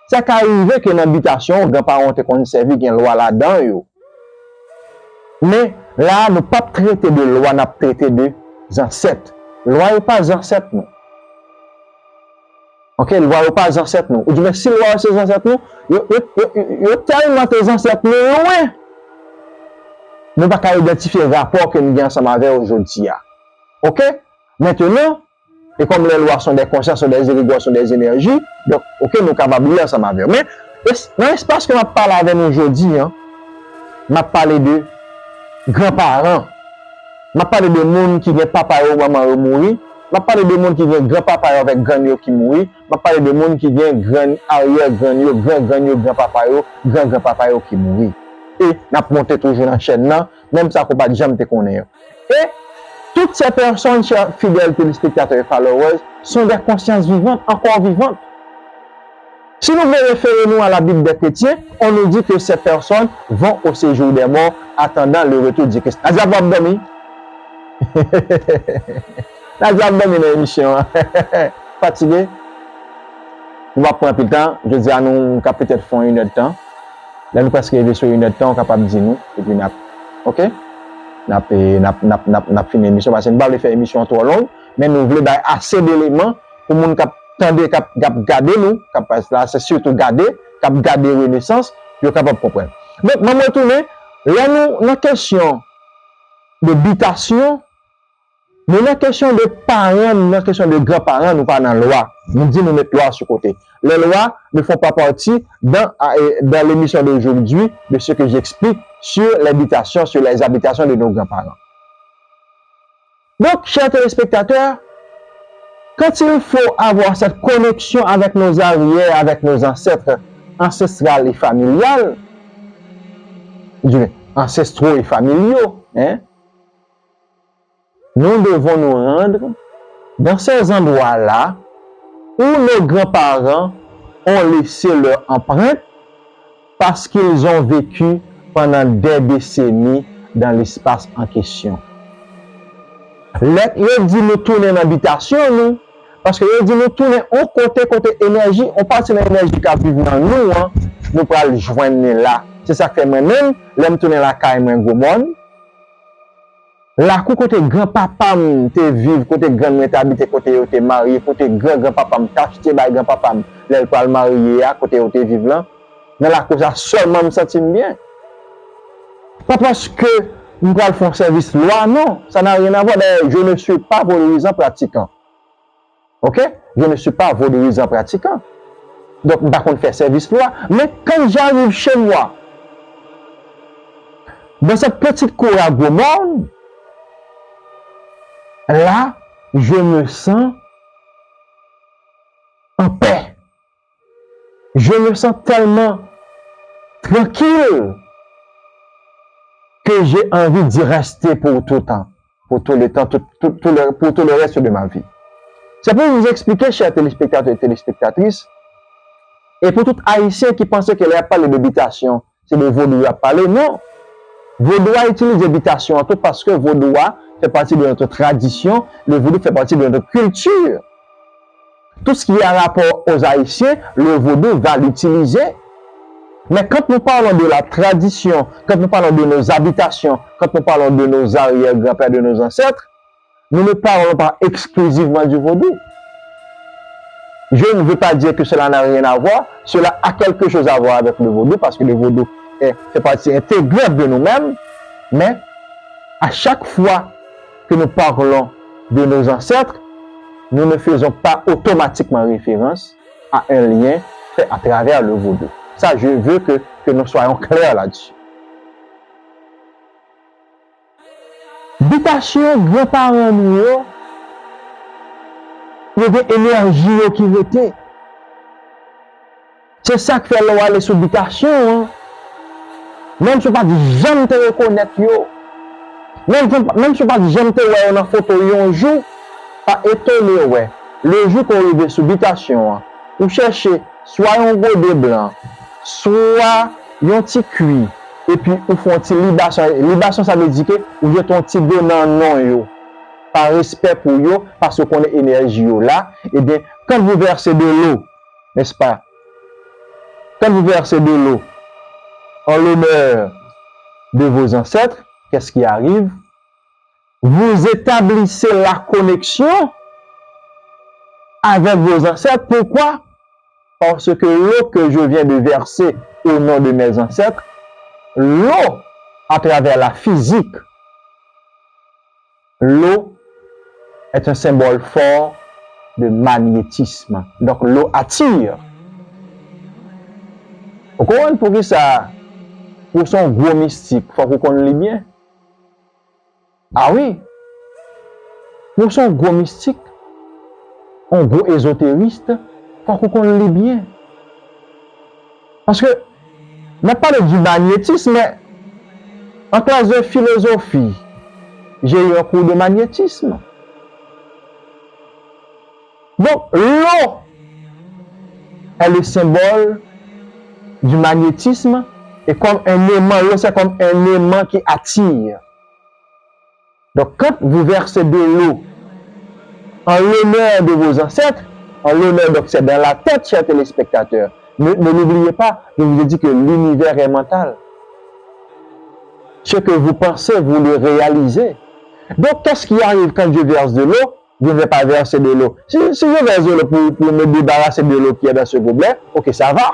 [SPEAKER 1] Ça peut arriver que l'habitation, grands-parents te qu'on servi qu'il y a une loi là-dedans. Mais là, nous ne pas traiter de loi, nous traiter de ancêtres. Loi n'est pas ancêtres, non. Ok, loi n'est pas ancêtres, non. Ou du moins, si loi c'est ancêtres, non, il y a tellement tes ancêtres, non, nous ne pouvons pas identifier le rapport que nous avons ensemble avec aujourd'hui. Ok? Maintenant, et comme les lois sont des consciences, sont des irrigations, sont des énergies, donc, ok, nous sommes capables de lire ensemble avec. Mais, dans l'espace que je parle avec nous aujourd'hui, je parle de grands-parents. Je parle de gens qui ont papa ou maman mourir. Je parle de gens qui ont grand-papa avec grand qui mourir. Je parle de gens qui ont grand arrière-grand, grand-papa, grand-grand-papa qui mourir. Et n'a monté toujours dans la chaîne, même ça qu'on pas jamais te connaître. Et toutes ces personnes, chers fidèles téléspectateurs et followers, sont des consciences vivantes, encore vivantes. Si nous voulons référer nous à la Bible des chrétiens, on nous dit que ces personnes vont au séjour des morts, attendant le retour du Christ. La diable dormi. La diable dormi dans l'émission. Fatigué. On va prendre un peu de temps. Je dis à nous qu'à peut-être faire une heure de temps. Là, nous presque arrivé sur une heure de temps, on est capable de dire nous. Et puis, ok? N'a fini l'émission parce que nous ne pouvons pas faire une émission trop longue, mais nous voulons assez d'éléments pour nous garder nous, c'est surtout garder Renaissance, pour capable de comprendre. Donc, je vais retourner, là, nous, la question de habitation, mais la question de parents, la question de grands-parents, nous pas dans la loi. Nous disons nous mettre la loi sur côté. Les lois ne font pas partie dans l'émission d'aujourd'hui de ce que j'explique sur l'habitation, sur les habitations de nos grands-parents. Donc, chers téléspectateurs, quand il faut avoir cette connexion avec nos arrières, avec nos ancêtres ancestrales et familiales, ancestraux et familiaux, nous devons nous rendre dans ces endroits-là où nos grands-parents ont laissé leur empreinte parce qu'ils ont vécu pendant des décennies dans l'espace en question. Ils dit nous tourner dans l'habitation, nous, parce que ils dit nous tourner on côté énergie, on passe dans l'énergie qui vit dans nous, hein, nous pour le joindre là. C'est ça que fait moi-même, l'aime tourner la caille, moi, gros monde. Là, côté grand-papa, te vivre, côté grand-mère, t'habite, côté te marié, côté grand-papa, t'acheter, grand-papa, l'aile pour le marier, à côté te vivre là. Mais là, cause ça seulement me sentir bien. Pas parce que nous allons faire service loi, non. Ça n'a rien à voir. Je ne suis pas valorisant pratiquant. Ok? Je ne suis pas valorisant pratiquant. Donc, par contre, faire service loi. Mais quand j'arrive chez moi, dans cette petite cour à Gaumont, là, je me sens en paix. Je me sens tellement tranquille que j'ai envie d'y rester pour tout le temps, pour tout le temps, pour tout le reste de ma vie. Ça peut vous expliquer, chers téléspectateurs et téléspectatrices, et pour tout Haïtien qui pensait qu'il n'y a pas d'habitation, c'est le vaudou à parler, non. Vaudois utilise l'habitation tout parce que vaudois fait partie de notre tradition, le vaudou fait partie de notre culture. Tout ce qui est en rapport aux Haïtiens, le vaudou va l'utiliser. Mais quand nous parlons de la tradition, quand nous parlons de nos habitations, quand nous parlons de nos arrière-grands-pères, de nos ancêtres, nous ne parlons pas exclusivement du vaudou. Je ne veux pas dire que cela n'a rien à voir, cela a quelque chose à voir avec le vaudou, parce que le vaudou fait partie intégrante de nous-mêmes, mais à chaque fois que nous parlons de nos ancêtres, nous ne faisons pas automatiquement référence à un lien fait à travers le vaudou. Ça, je veux que nous soyons clairs là-dessus. Habitation, grands-parents, il y avait énergie qui était. C'est ça qui fait l'eau aller sur l'habitation. Même si je ne pas jamais te reconnaître, même si je ne pas jamais te voir dans la photo, un jour, pas étonné, ouais. Le jour qu'on arrive sur l'habitation, vous cherchez soit un gros blanc, soit un petit cuit, et puis vous font un petit libation. Libation, ça veut dire que vous avez un petit donnant non, par respect pour vous, parce qu'on est énergie là, et bien, quand vous versez de l'eau, n'est-ce pas? Quand vous versez de l'eau en l'honneur de vos ancêtres, qu'est-ce qui arrive? Vous établissez la connexion avec vos ancêtres. Pourquoi? Parce que l'eau que je viens de verser au nom de mes ancêtres, l'eau, à travers la physique, l'eau est un symbole fort de magnétisme. Donc l'eau attire. Vous comprenez pour qui ça? Pour son gros mystique, il faut qu'on connaisse bien. Ah oui. Pour son gros mystique, un gros ésotériste, il faut qu'on connaisse bien. Parce que, on n'a pas du magnétisme, mais en classe de philosophie, j'ai eu un cours de magnétisme. Donc, l'eau est le symbole du magnétisme et comme un aimant, l'eau c'est comme un aimant qui attire. Donc, quand vous versez de l'eau en l'honneur de vos ancêtres, en l'honneur, donc c'est dans la tête, chers téléspectateurs. Ne l'oubliez pas, je vous ai dit que l'univers est mental. Ce que vous pensez, vous le réalisez. Donc, qu'est-ce qui arrive quand je verse de l'eau? Je ne vais pas verser de l'eau. Si je verse de l'eau pour me débarrasser de l'eau qui est dans ce gobelet, ok, ça va.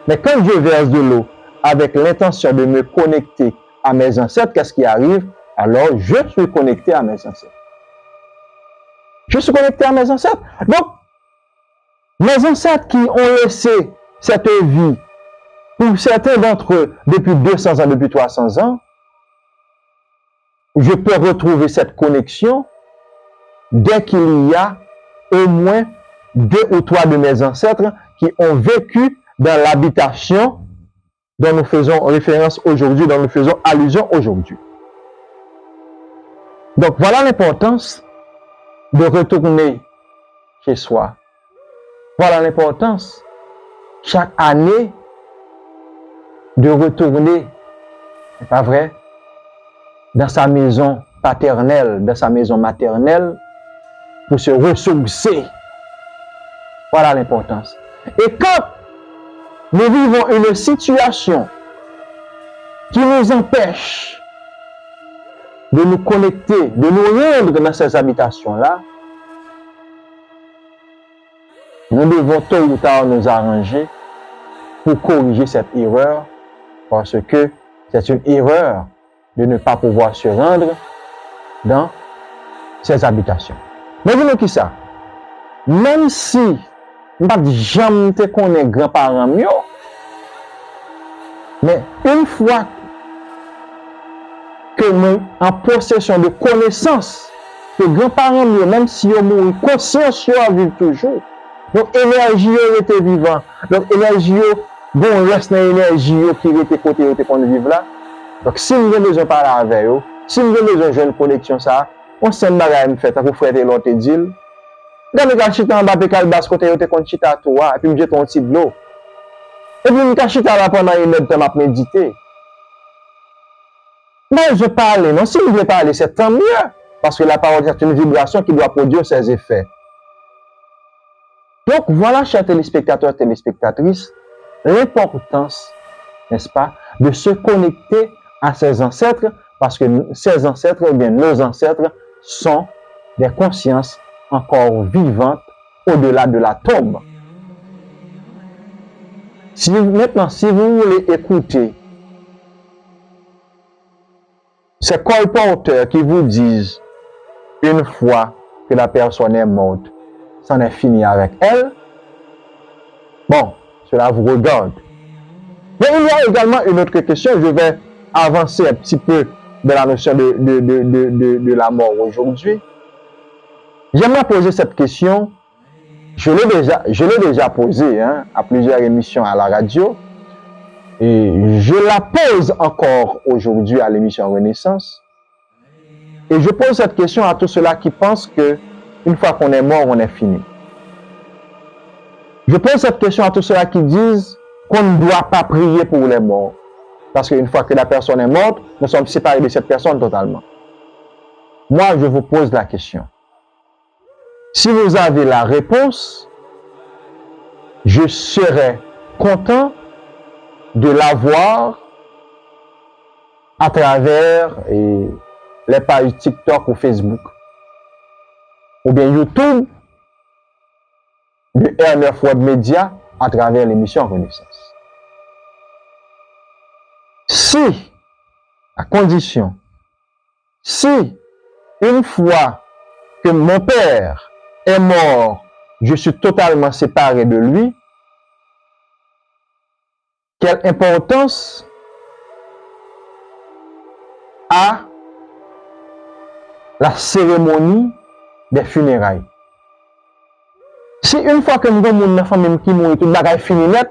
[SPEAKER 1] Mais quand je verse de l'eau avec l'intention de me connecter à mes ancêtres, qu'est-ce qui arrive? Alors, je suis connecté à mes ancêtres. Je suis connecté à mes ancêtres. Donc, mes ancêtres qui ont laissé cette vie, pour certains d'entre eux, depuis 200 ans, depuis 300 ans, je peux retrouver cette connexion dès qu'il y a au moins 2 ou 3 de mes ancêtres qui ont vécu dans l'habitation dont nous faisons référence aujourd'hui, dont nous faisons allusion aujourd'hui. Donc voilà l'importance de retourner chez soi. Voilà l'importance, chaque année, de retourner, c'est pas vrai, dans sa maison paternelle, dans sa maison maternelle, pour se ressourcer. Voilà l'importance. Et quand nous vivons une situation qui nous empêche de nous connecter, de nous rendre dans ces habitations-là, nous devons tôt ou tard nous arranger pour corriger cette erreur, parce que c'est une erreur de ne pas pouvoir se rendre dans ces habitations. Mais dis-nous qui ça? Même si nous ne jamais te connaître grands-parents mieux, mais une fois que nous en possession de connaissances, que grands-parents mieux, même si ils mourent, conscience à vivre toujours. Donc énergie était vivant. Donc énergie bon reste dans l'énergie qui était côté qu'on vivre là. Donc si nous avons besoin de parler avec eux, si nous avons besoin de jouer une connexion ça, on s'en bagaille fait pour faire de l'autre deal. Quand nous chita en bas pe calbas côté yo te kon chita toi et puis me jette un petit de l'eau. Et puis nous chita là pendant une heure de temps méditer. Mais je parle, non, si vous voulez parler, c'est tant mieux. Parce que la parole est une vibration qui doit produire ses effets. Donc voilà, chers téléspectateurs, téléspectatrices, l'importance, n'est-ce pas, de se connecter à ses ancêtres, parce que ces ancêtres, ou bien nos ancêtres, sont des consciences encore vivantes au-delà de la tombe. Maintenant, si vous voulez écouter ces colporteurs qui vous disent, une fois que la personne est morte, c'en est fini avec elle, bon, cela vous regarde. Mais il y a également une autre question, je vais avancer un petit peu dans la notion de la mort aujourd'hui. J'aimerais poser cette question, je l'ai déjà posée à plusieurs émissions à la radio, et je la pose encore aujourd'hui à l'émission Renaissance. Et je pose cette question à tous ceux-là qui pensent que une fois qu'on est mort, on est fini. Je pose cette question à tous ceux-là qui disent qu'on ne doit pas prier pour les morts. Parce qu'une fois que la personne est morte, nous sommes séparés de cette personne totalement. Moi, je vous pose la question. Si vous avez la réponse, je serai content de l'avoir à travers les pages TikTok ou Facebook, ou bien YouTube, de R9 Web Media à travers l'émission Renaissance. Si, à condition, si une fois que mon père est mort, je suis totalement séparé de lui, quelle importance a la cérémonie des funérailles? Si une fois que nous avons une famille qui mourit, tout le bagage fini net,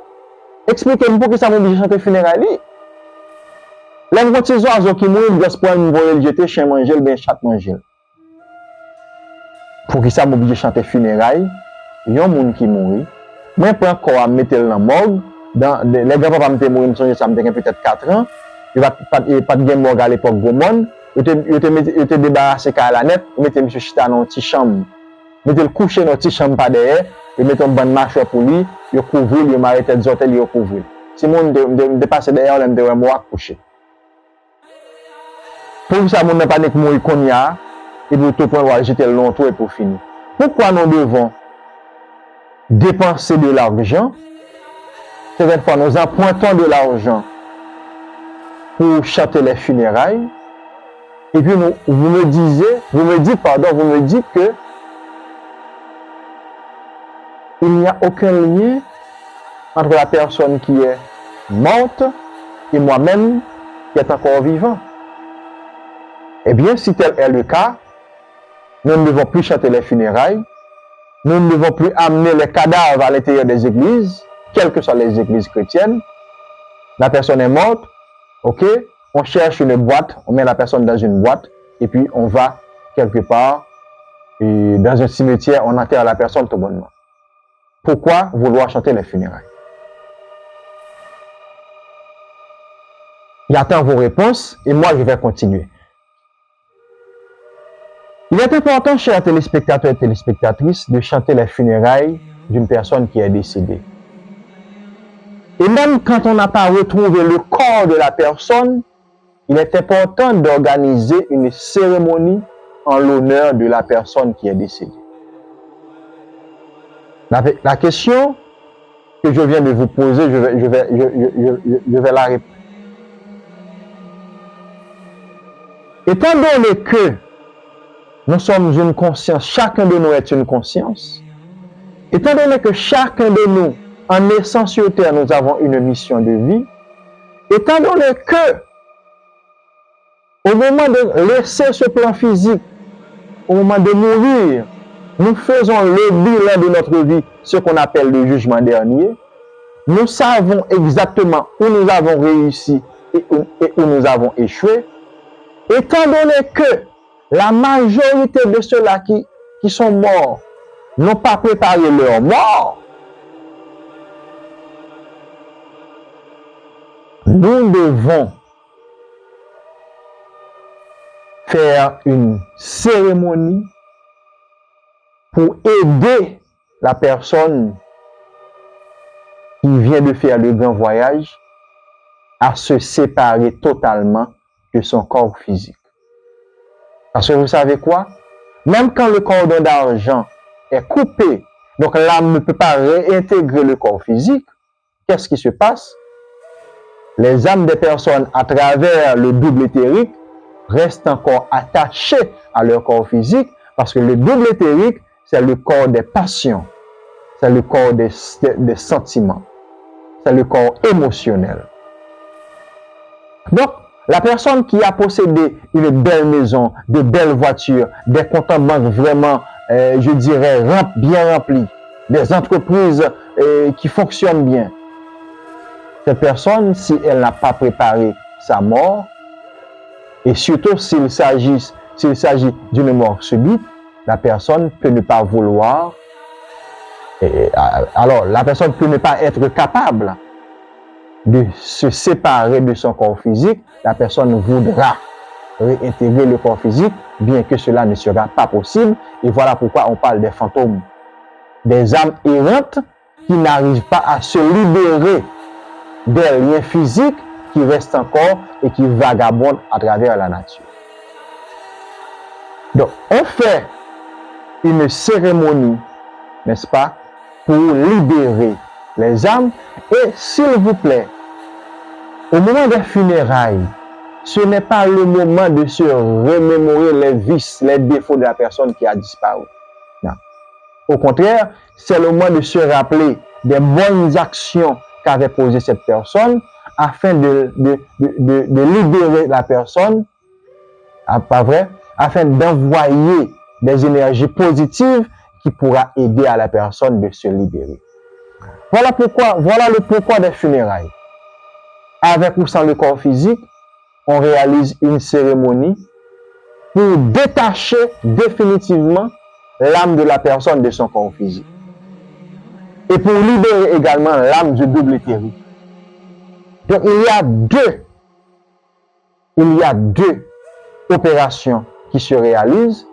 [SPEAKER 1] expliquez-moi pourquoi ça m'oblige à chanter funérailles. Là, vous avez des oiseaux qui mourent, vous avez une voyer le jeter, chien manger, bien chat manger. Pour qui ça m'oblige à chanter funérailles, il y a un monde qui mourit. Moi, je prends corps à mettre dans la morgue. Les grands-papas me mourir, ça me peut-être 4 ans. Il n'y a pas de morgue à l'époque Gomon. Il était débarrassé à la net, il mettait M. Chita dans une petite chambre. Il mettait le coucher dans une petite chambre par derrière, il mettait un bon mâchoire pour lui, il couvre, il m'arrêtait des hôtels, il couvre. Si mon dépassé derrière, il me moi coucher. Pour ça, mon n'a pas de mourir qu'on y a, et pour tout point, jeter le long tour et pour finir. Pourquoi nous devons dépenser de l'argent? Certaines fois, nous empruntons de l'argent pour chanter les funérailles. Et puis, vous me dites que il n'y a aucun lien entre la personne qui est morte et moi-même qui est encore vivant. Eh bien, si tel est le cas, nous ne devons plus chanter les funérailles, nous ne devons plus amener les cadavres à l'intérieur des églises, quelles que soient les églises chrétiennes. La personne est morte, ok, on cherche une boîte, on met la personne dans une boîte, et puis on va quelque part dans un cimetière, on enterre la personne tout bonnement. Pourquoi vouloir chanter les funérailles? J'attends vos réponses et moi je vais continuer. Il est important, chers téléspectateurs et téléspectatrices, de chanter les funérailles d'une personne qui est décédée. Et même quand on n'a pas retrouvé le corps de la personne, il est important d'organiser une cérémonie en l'honneur de la personne qui est décédée. La question que je viens de vous poser, je vais la répondre. Étant donné que nous sommes une conscience, chacun de nous est une conscience, étant donné que chacun de nous, en naissant sur terre, nous avons une mission de vie, étant donné que, au moment de laisser ce plan physique, au moment de mourir, nous faisons le bilan de notre vie, ce qu'on appelle le jugement dernier. Nous savons exactement où nous avons réussi et où nous avons échoué. Étant donné que la majorité de ceux-là qui sont morts n'ont pas préparé leur mort, nous devons faire une cérémonie pour aider la personne qui vient de faire le grand voyage à se séparer totalement de son corps physique. Parce que vous savez quoi? Même quand le cordon d'argent est coupé, donc l'âme ne peut pas réintégrer le corps physique, qu'est-ce qui se passe? Les âmes des personnes, à travers le double éthérique, restent encore attachées à leur corps physique, parce que le double éthérique, c'est le corps des passions, c'est le corps des sentiments, c'est le corps émotionnel. Donc, la personne qui a possédé une belle maison, de belles voitures, des comptes en banque vraiment, je dirais, bien remplis, des entreprises qui fonctionnent bien. Cette personne, si elle n'a pas préparé sa mort, et surtout s'il s'agit d'une mort subite, la personne peut ne pas vouloir, alors la personne peut ne pas être capable de se séparer de son corps physique. La personne voudra réintégrer le corps physique, bien que cela ne sera pas possible. Et voilà pourquoi on parle des fantômes, des âmes errantes qui n'arrivent pas à se libérer des liens physiques qui restent encore et qui vagabondent à travers la nature. Donc, on fait une cérémonie, n'est-ce pas, pour libérer les âmes. Et s'il vous plaît, au moment des funérailles, ce n'est pas le moment de se remémorer les vices, les défauts de la personne qui a disparu. Non. Au contraire, c'est le moment de se rappeler des bonnes actions qu'avait posées cette personne afin de libérer la personne, pas vrai, afin d'envoyer des énergies positives qui pourra aider à la personne de se libérer. Voilà le pourquoi des funérailles. Avec ou sans le corps physique, on réalise une cérémonie pour détacher définitivement l'âme de la personne de son corps physique. Et pour libérer également l'âme du double éthérique. Donc il y a deux opérations qui se réalisent.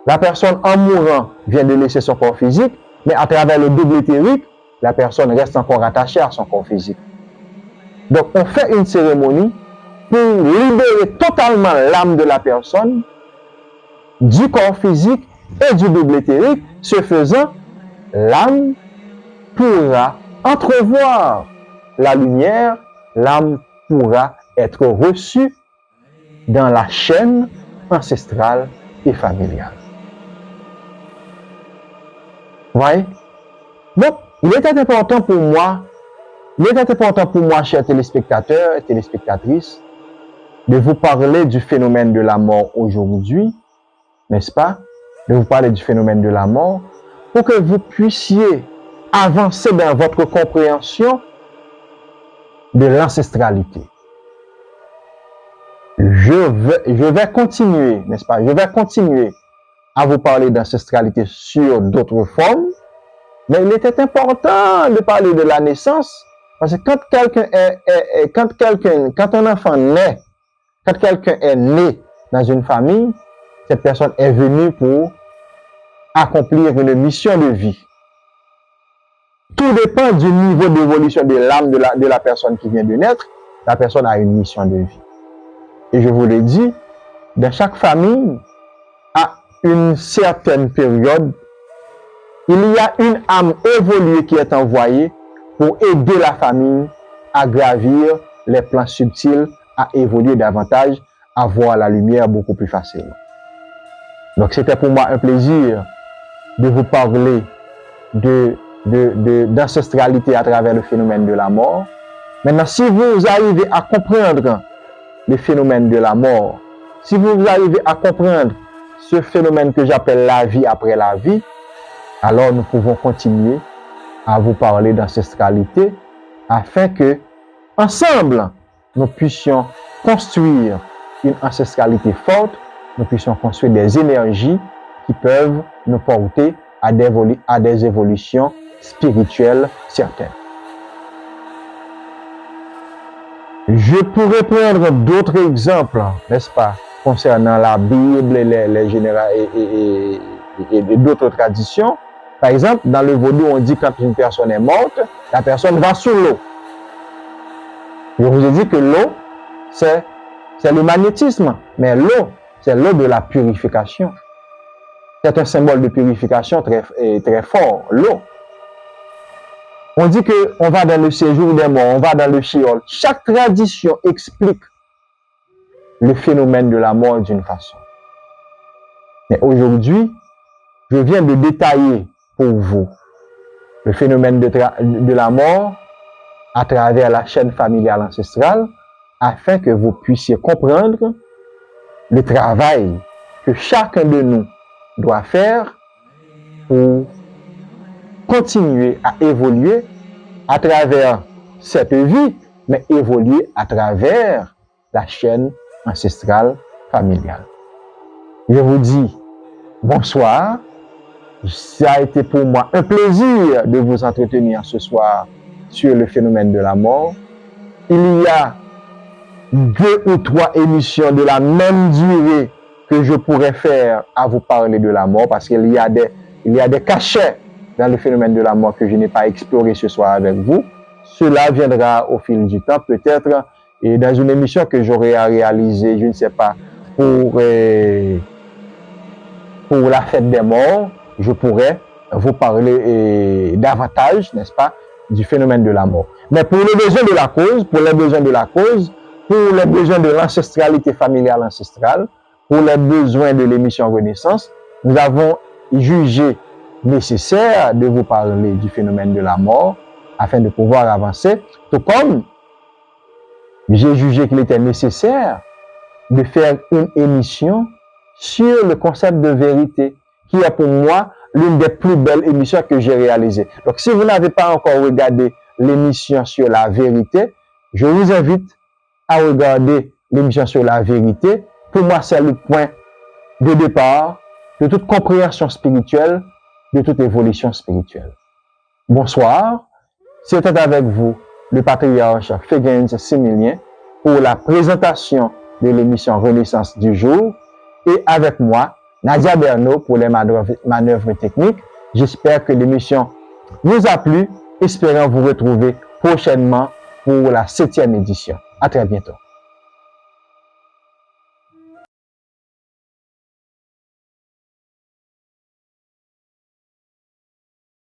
[SPEAKER 1] La personne en mourant vient de laisser son corps physique, mais à travers le double éthérique, la personne reste encore attachée à son corps physique. Donc on fait une cérémonie pour libérer totalement l'âme de la personne du corps physique et du double éthérique. Ce faisant, l'âme pourra entrevoir la lumière, l'âme pourra être reçue dans la chaîne ancestrale et familiale. Vous voyez? Donc, il était important pour moi, chers téléspectateurs et téléspectatrices, de vous parler du phénomène de la mort aujourd'hui, n'est-ce pas? De vous parler du phénomène de la mort pour que vous puissiez avancer dans votre compréhension de l'ancestralité. Je vais continuer, n'est-ce pas? Je vais continuer à vous parler d'ancestralité sur d'autres formes, mais il était important de parler de la naissance, parce que quand un enfant naît, quand quelqu'un est né dans une famille, cette personne est venue pour accomplir une mission de vie. Tout dépend du niveau d'évolution de l'âme de la personne qui vient de naître. La personne a une mission de vie. Et je vous l'ai dit, dans chaque famille, à une certaine période, il y a une âme évoluée qui est envoyée pour aider la famille à gravir les plans subtils, à évoluer davantage, à voir la lumière beaucoup plus facilement. Donc c'était pour moi un plaisir de vous parler d'ancestralité à travers le phénomène de la mort. Maintenant, si vous arrivez à comprendre le phénomène de la mort, si vous arrivez à comprendre ce phénomène que j'appelle la vie après la vie, alors nous pouvons continuer à vous parler d'ancestralité afin que, ensemble, nous puissions construire une ancestralité forte, nous puissions construire des énergies qui peuvent nous porter à des évolutions spirituelles certaines. Je pourrais prendre d'autres exemples, n'est-ce pas, concernant la Bible et et d'autres traditions. Par exemple, dans le vaudou, on dit que quand une personne est morte, la personne va sous l'eau. Je vous ai dit que l'eau, c'est le magnétisme, mais l'eau, c'est l'eau de la purification. C'est un symbole de purification très fort, l'eau. On dit qu'on va dans le séjour des morts, on va dans le Sheol. Chaque tradition explique le phénomène de la mort d'une façon. Mais aujourd'hui, je viens de détailler pour vous le phénomène de la mort à travers la chaîne familiale ancestrale afin que vous puissiez comprendre le travail que chacun de nous doit faire pour continuer à évoluer à travers cette vie, mais évoluer à travers la chaîne ancestrale familiale. Je vous dis bonsoir. Ça a été pour moi un plaisir de vous entretenir ce soir sur le phénomène de la mort. Il y a 2 ou 3 émissions de la même durée que je pourrais faire à vous parler de la mort parce qu'il y a des cachets dans le phénomène de la mort que je n'ai pas exploré ce soir avec vous. Cela viendra au fil du temps, peut-être, et dans une émission que j'aurai à réaliser, je ne sais pas, pour la fête des morts, je pourrais vous parler davantage, n'est-ce pas, du phénomène de la mort. Mais pour les besoins de la cause, pour les besoins de l'ancestralité familiale ancestrale, pour les besoins de l'émission Renaissance, nous avons jugé nécessaire de vous parler du phénomène de la mort afin de pouvoir avancer, tout comme j'ai jugé qu'il était nécessaire de faire une émission sur le concept de vérité, qui est pour moi l'une des plus belles émissions que j'ai réalisées. Donc, si vous n'avez pas encore regardé l'émission sur la vérité, je vous invite à regarder l'émission sur la vérité. Pour moi, c'est le point de départ de toute compréhension spirituelle, de toute évolution spirituelle. Bonsoir, c'était avec vous le patriarche Fégens Similien pour la présentation de l'émission Renaissance du jour et avec moi, Nadia Bernot pour les manœuvres techniques. J'espère que l'émission vous a plu. Espérons vous retrouver prochainement pour la 7e édition. À très bientôt.